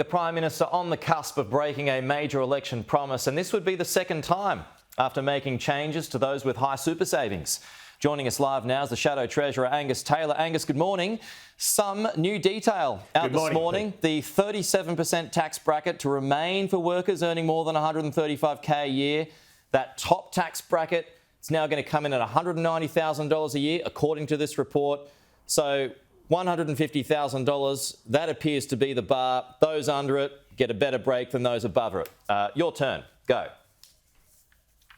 The Prime Minister on the cusp of breaking a major election promise, and this would be the second time after making changes to those with high super savings. Joining us live now is the Shadow Treasurer Angus Taylor. Angus, good morning. Some new detail out this morning. The 37% tax bracket to remain for workers earning more than $135K a year. That top tax bracket is now going to come in at $190,000 a year, according to this report. So $150,000, that appears to be the bar. Those under it get a better break than those above it. Your turn. Go.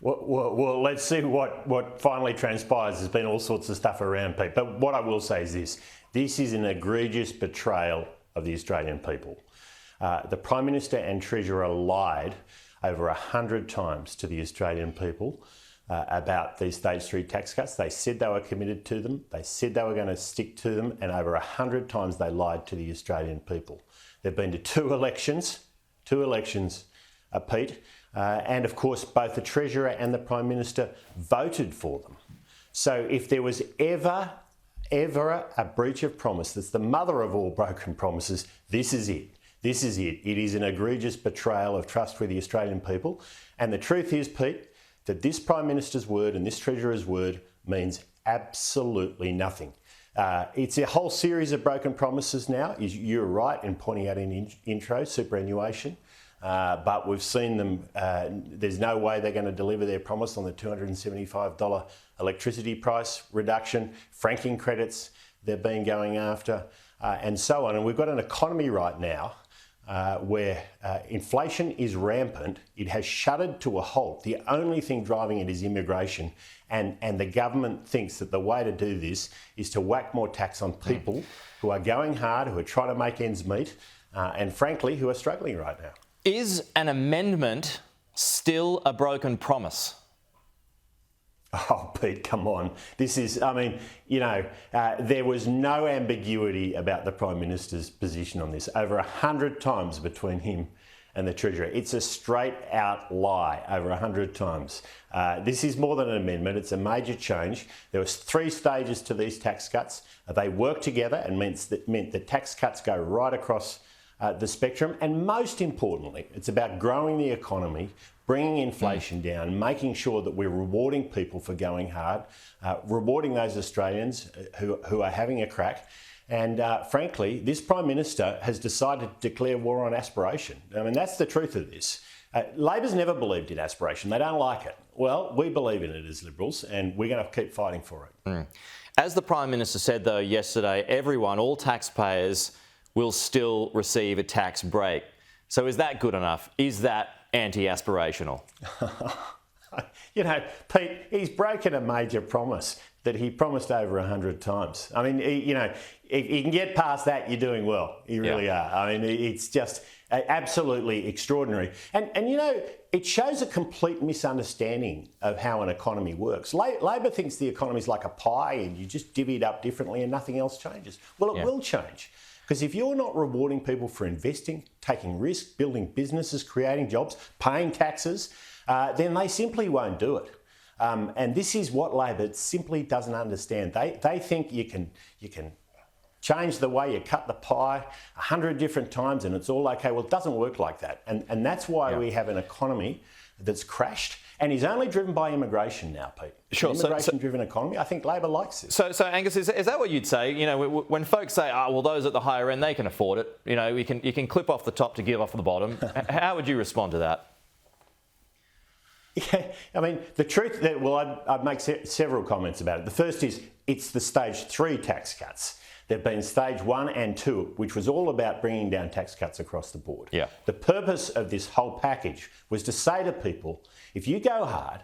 Well, let's see what finally transpires. There's been all sorts of stuff around, Pete. But what I will say is this. This is an egregious betrayal of the Australian people. The Prime Minister and Treasurer lied over 100 times to the Australian people about these stage 3 tax cuts. They said they were committed to them. They said they were going to stick to them. And over 100 times they lied to the Australian people. They've been to two elections, Pete. And of course, both the Treasurer and the Prime Minister voted for them. So if there was ever a breach of promise that's the mother of all broken promises, this is it. This is it. It is an egregious betrayal of trust with the Australian people. And the truth is, Pete, that this Prime Minister's word and this Treasurer's word means absolutely nothing. It's a whole series of broken promises now. You're right in pointing out in intro, superannuation. But we've seen them, there's no way they're going to deliver their promise on the $275 electricity price reduction, franking credits they've been going after, and so on. And we've got an economy right now where inflation is rampant. It has shuddered to a halt. The only thing driving it is immigration. And the government thinks that the way to do this is to whack more tax on people who are going hard, who are trying to make ends meet, and frankly, who are struggling right now. Is an amendment still a broken promise? Oh, Pete, come on. This is, I mean, there was no ambiguity about the Prime Minister's position on this. Over 100 times between him and the Treasurer. It's a straight out lie over 100 times. This is more than an amendment. It's a major change. There was 3 stages to these tax cuts. They work together and meant that tax cuts go right across the spectrum. And most importantly, it's about growing the economy, bringing inflation down, making sure that we're rewarding people for going hard, rewarding those Australians who are having a crack. And frankly, this Prime Minister has decided to declare war on aspiration. I mean, that's the truth of this. Labor's never believed in aspiration. They don't like it. Well, we believe in it as Liberals, and we're going to keep fighting for it. As the Prime Minister said, though, yesterday, everyone, all taxpayers, will still receive a tax break. So is that good enough? Is that anti-aspirational? Pete, he's broken a major promise that he promised over 100 times. I mean, if you can get past that, you're doing well. You really are. I mean, it's just absolutely extraordinary. And it shows a complete misunderstanding of how an economy works. Labor thinks the economy's like a pie and you just divvy it up differently and nothing else changes. Well, it will change. Because if you're not rewarding people for investing, taking risks, building businesses, creating jobs, paying taxes, then they simply won't do it. And this is what Labor simply doesn't understand. They think you can change the way you cut the pie 100 different times and it's all okay. Well, it doesn't work like that. And that's why we have an economy that's crashed and is only driven by immigration now, Pete. Sure. An immigration-driven economy. I think Labor likes it. So Angus, is that what you'd say? When folks say, those at the higher end, they can afford it. You can clip off the top to give off the bottom. How would you respond to that? Yeah, I mean, the truth that, I'd make several comments about it. The first is it's the stage 3 tax cuts. There've been stage 1 and 2, which was all about bringing down tax cuts across the board. Yeah. The purpose of this whole package was to say to people, if you go hard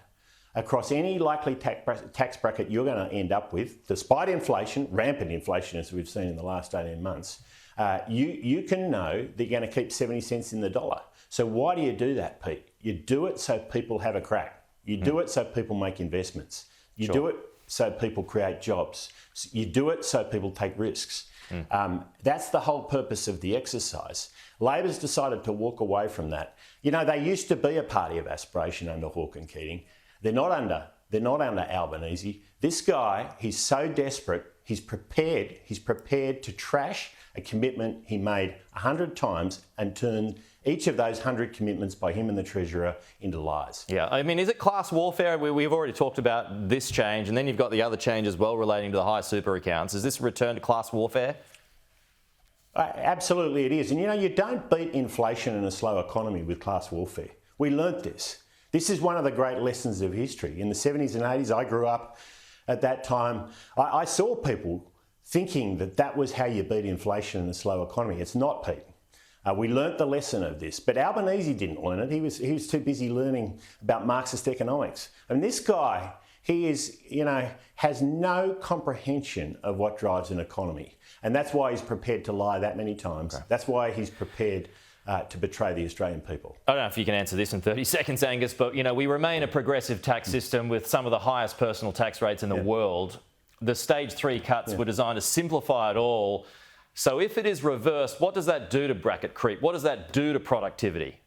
across any likely tax bracket you're going to end up with, despite inflation, rampant inflation as we've seen in the last 18 months, you can know that you're going to keep 70 cents in the dollar. So why do you do that, Pete? You do it so people have a crack. You do it so people make investments. You do it so people create jobs. You do it so people take risks. That's the whole purpose of the exercise. Labor's decided to walk away from that. They used to be a party of aspiration under Hawke and Keating. They're not under Albanese. This guy, he's so desperate, he's prepared to trash a commitment he made 100 times and turned each of those 100 commitments by him and the Treasurer into lies. Yeah, I mean, is it class warfare? We've already talked about this change, and then you've got the other change as well relating to the high super accounts. Is this a return to class warfare? Absolutely it is. And you don't beat inflation in a slow economy with class warfare. We learnt this. This is one of the great lessons of history. In the 70s and 80s, I grew up at that time. I saw people thinking that was how you beat inflation in a slow economy. It's not, Pete. We learnt the lesson of this, but Albanese didn't learn it. He was too busy learning about Marxist economics. And this guy, he is, has no comprehension of what drives an economy. And that's why he's prepared to lie that many times. Okay. That's why he's prepared to betray the Australian people. I don't know if you can answer this in 30 seconds, Angus, but we remain a progressive tax system with some of the highest personal tax rates in the world. The stage 3 cuts were designed to simplify it all. So if it is reversed, what does that do to bracket creep? What does that do to productivity?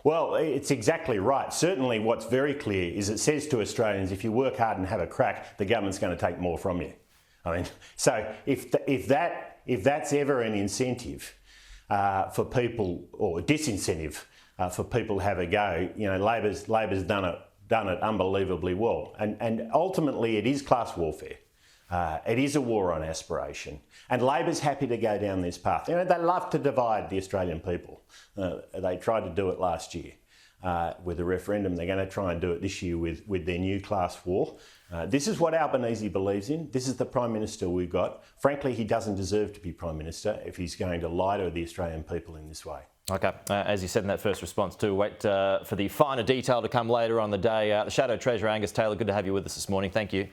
Well, it's exactly right. Certainly what's very clear is it says to Australians, if you work hard and have a crack, the government's going to take more from you. I mean, so if that's ever an incentive for people, or a disincentive for people to have a go, Labor's done it unbelievably well. And ultimately it is class warfare. It is a war on aspiration, and Labor's happy to go down this path. They love to divide the Australian people. They tried to do it last year with the referendum. They're going to try and do it this year with their new class war. This is what Albanese believes in. This is the Prime Minister we've got. Frankly, he doesn't deserve to be Prime Minister if he's going to lie to the Australian people in this way. Okay, as you said in that first response too, wait for the finer detail to come later on the day. The Shadow Treasurer Angus Taylor, good to have you with us this morning. Thank you.